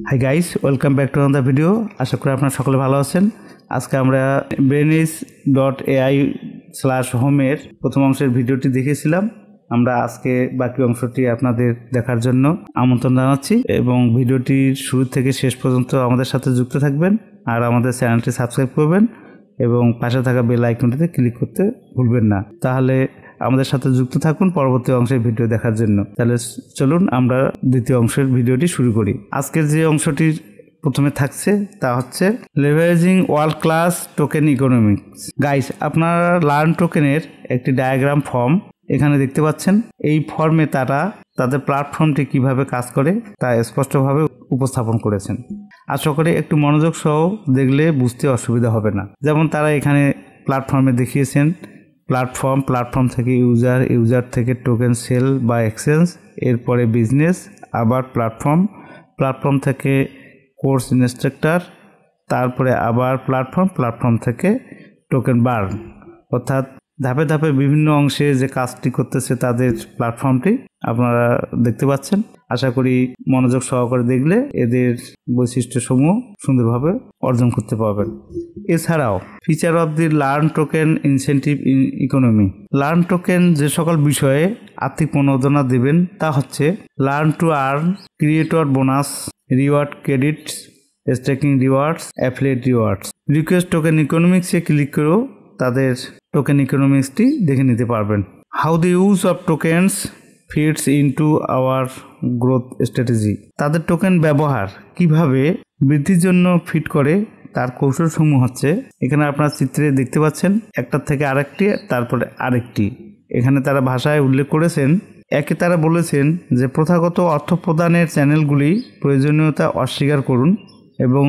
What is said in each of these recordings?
High guys, welcome back to another video. আশা করি আপনারা সকলে ভালো আছেন। আজকে আমরা brainies.ai/home-এর প্রথম অংশের ভিডিওটি দেখেছিলাম। আমরা আজকে বাকি অংশটি আপনাদের দেখার জন্য আমন্ত্রণ জানাচ্ছি এবং ভিডিওটির শুরু থেকে শেষ পর্যন্ত আমাদের সাথে যুক্ত থাকবেন আর আমাদের চ্যানেলটি সাবস্ক্রাইব করবেন এবং পাশে থাকা বেল আইকনটিতে ক্লিক করতে ভুলবেন না। তাহলে আমাদের সাথে যুক্ত থাকুন পরবর্তী অংশের ভিডিও দেখার জন্য। তাহলে চলুন আমরা দ্বিতীয় অংশের ভিডিওটি শুরু করি। আজকের যে অংশটি প্রথমে থাকছে তা হচ্ছে leveraging world class token economics. Guys, আপনারা লার্ন টোকেনের একটি ডায়াগ্রাম ফর্ম এখানে দেখতে পাচ্ছেন। এই ফর্মে তারা তাদের প্ল্যাটফর্মটি কিভাবে কাজ করে তা স্পষ্টভাবে উপস্থাপন করেছেন। আশা করি একটু মনোযোগ সহ দেখলে বুঝতে অসুবিধা হবে না। যেমন তারা এখানে প্ল্যাটফর্মে দেখিয়েছেন প্ল্যাটফর্ম থেকে ইউজার থেকে টোকেন সেল বা এক্সচেঞ্জ, এরপরে বিজনেস, আবার প্ল্যাটফর্ম থেকে কোর্স ইনস্ট্রাক্টর, তারপরে আবার প্ল্যাটফর্ম থেকে টোকেন বার্ন, অর্থাৎ ধাপে ধাপে বিভিন্ন অংশে যে কাজটি করতেছে তাদের প্ল্যাটফর্মটি আপনারা দেখতে পাচ্ছেন। আশা করি মনোযোগ সহকারে দেখলে এদের বৈশিষ্ট্যসমূহ সুন্দরভাবে অর্জন করতে পারবেন। এছাড়াও feature of the learn token incentive economy. Learn token যে সকল বিষয়ে আর্থিক প্রণোদনা দেবেন তা হচ্ছে learn to earn, creator bonus, reward credits, staking rewards, affiliate rewards. Request token ইকোনমিক্সে ক্লিক করেও তাদের টোকেন ইকোনমিক্সটি দেখে নিতে পারবেন। How the use of tokens fits into our growth strategy. তাদের টোকেন ব্যবহার কিভাবে বৃদ্ধির জন্য ফিট করে তার কৌশলসমূহ হচ্ছে এখানে আপনারা চিত্রে দেখতে পাচ্ছেন, একটার থেকে আরেকটি, তারপরে আরেকটি। এখানে তারা ভাষায় উল্লেখ করেছেন। একে তারা বলেছেন যে প্রথাগত অর্থ প্রদানের চ্যানেলগুলি প্রয়োজনীয়তা অস্বীকার করুন এবং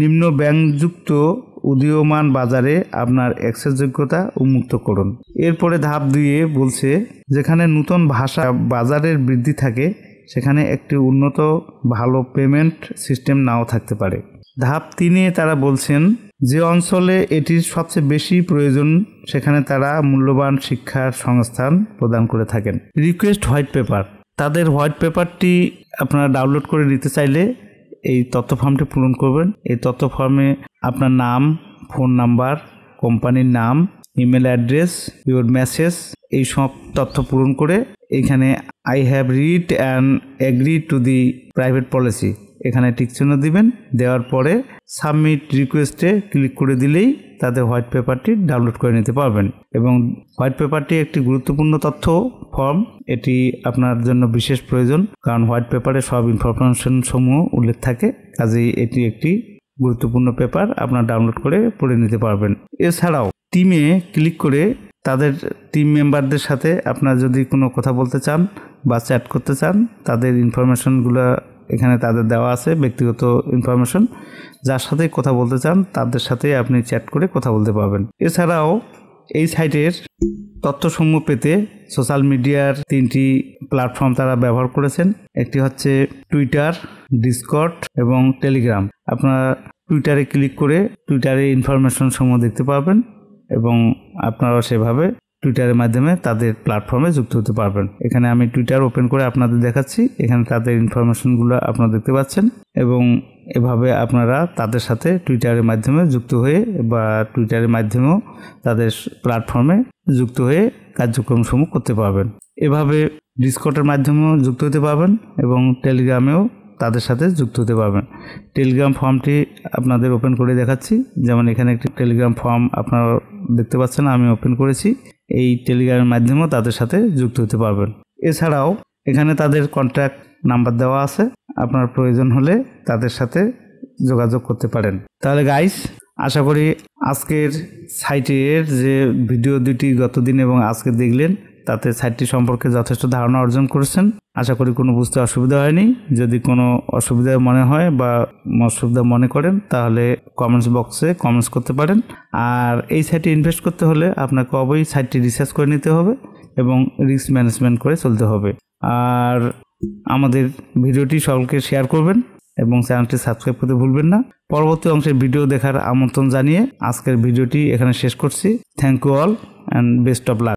নিম্ন ব্যাংকযুক্ত উদীয়মান বাজারে আপনার অ্যাক্সেসযোগ্যতা উন্মুক্ত করুন। এরপরে ধাপ 2 বলছে যেখানে নতুন ভাষা বাজারের বৃদ্ধি থাকে সেখানে একটি উন্নত ভালো পেমেন্ট সিস্টেম নাও থাকতে পারে। ধাপ 3 তারা বলছেন যে অঞ্চলে এটির সবচেয়ে বেশি প্রয়োজন সেখানে তারা মূল্যবান শিক্ষার সংস্থান প্রদান করে থাকেন। Request white paper. তাদের হোয়াইট পেপারটি আপনারা ডাউনলোড করে নিতে চাইলে এই তথ্য ফর্মটি পূরণ করবেন। এই তথ্য ফর্মে আপনার নাম, ফোন নাম্বার, কোম্পানির নাম, ইমেল অ্যাড্রেস, ইউর মেসেজ, এই সব তথ্য পূরণ করে এখানে I have read and agree to the private policy এখানে টিকচিহ্ন দিবেন। দেওয়ার পরে সাবমিট রিকোয়েস্টে ক্লিক করে দিলেই তাদের হোয়াইট পেপারটি ডাউনলোড করে নিতে পারবেন। এবং হোয়াইট পেপারটি একটি গুরুত্বপূর্ণ তথ্য ফর্ম, এটি আপনার জন্য বিশেষ প্রয়োজন কারণ হোয়াইট পেপারে সব ইনফরমেশন সমূহ উল্লেখ থাকে। কাজেই এটি একটি গুরুত্বপূর্ণ পেপার, আপনার ডাউনলোড করে পড়ে নিতে পারবেন। এছাড়াও টিমে ক্লিক করে তাদের টিম মেম্বারদের সাথে আপনারা যদি কোনো কথা বলতে চান বা চ্যাট করতে চান তাদের ইনফরমেশনগুলো এখানে তাদের দেওয়া আছে, ব্যক্তিগত ইনফরমেশন। যার সাথে কথা বলতে চান তাদের সাথে আপনি চ্যাট করে কথা বলতে পারবেন। এছাড়াও এই সাইটের তথ্যসমূহ পেতে সোশ্যাল মিডিয়ার 3টি প্ল্যাটফর্ম তারা ব্যবহার করেছেন। একটি হচ্ছে টুইটার, ডিসকর্ড এবং টেলিগ্রাম। আপনারা টুইটারে ক্লিক করে টুইটারে ইনফরমেশন সমূহ দেখতে পারবেন এবং আপনারা সেভাবে টুইটারের মাধ্যমে তাদের প্ল্যাটফর্মে যুক্ত হতে পারবেন। এখানে আমি টুইটার ওপেন করে আপনাদের দেখাচ্ছি। এখানে তাদের ইনফরমেশনগুলো আপনারা দেখতে পাচ্ছেন এবং এভাবে আপনারা তাদের সাথে টুইটারের মাধ্যমে যুক্ত হয়ে বা টুইটারের মাধ্যমেও তাদের প্ল্যাটফর্মে যুক্ত হয়ে কার্যক্রমসমূহ করতে পারবেন। এভাবে ডিসকর্ডের মাধ্যমেও যুক্ত হতে পারবেন এবং টেলিগ্রামেও তাদের সাথে যুক্ত হতে পারবেন। টেলিগ্রাম ফর্মটি আপনাদের ওপেন করে দেখাচ্ছি। যেমন এখানে একটি টেলিগ্রাম ফর্ম আপনারা দেখতে পাচ্ছেন, আমি ওপেন করেছি। এই টেলিগ্রামের মাধ্যমেও তাদের সাথে যুক্ত হতে পারবেন। এছাড়াও এখানে তাদের কন্ট্যাক্ট নাম্বার দেওয়া আছে, আপনার প্রয়োজন হলে তাদের সাথে যোগাযোগ করতে পারেন। তাহলে গাইস, আশা করি আজকের সাইটের যে ভিডিও দুটি গতদিন এবং আজকে দেখলেন তাতে সাইটটি সম্পর্কে যথেষ্ট ধারণা অর্জন করেছেন। আশা করি কোনো বুঝতে অসুবিধা হয়নি। যদি কোনো অসুবিধা মনে হয় বা অসুবিধা মনে করেন তাহলে কমেন্টস বক্সে কমেন্টস করতে পারেন। আর এই সাইটে ইনভেস্ট করতে হলে আপনাকে অবশ্যই সাইটটি রিসার্চ করে নিতে হবে এবং রিস্ক ম্যানেজমেন্ট করে চলতে হবে। আর আমাদের ভিডিওটি সকলকে শেয়ার করবেন এবং চ্যানেলটি সাবস্ক্রাইব করতে ভুলবেন না। পরবর্তী অংশের ভিডিও দেখার আমন্ত্রণ জানিয়ে আজকের ভিডিওটি এখানে শেষ করছি। Thank you all and best of lakh.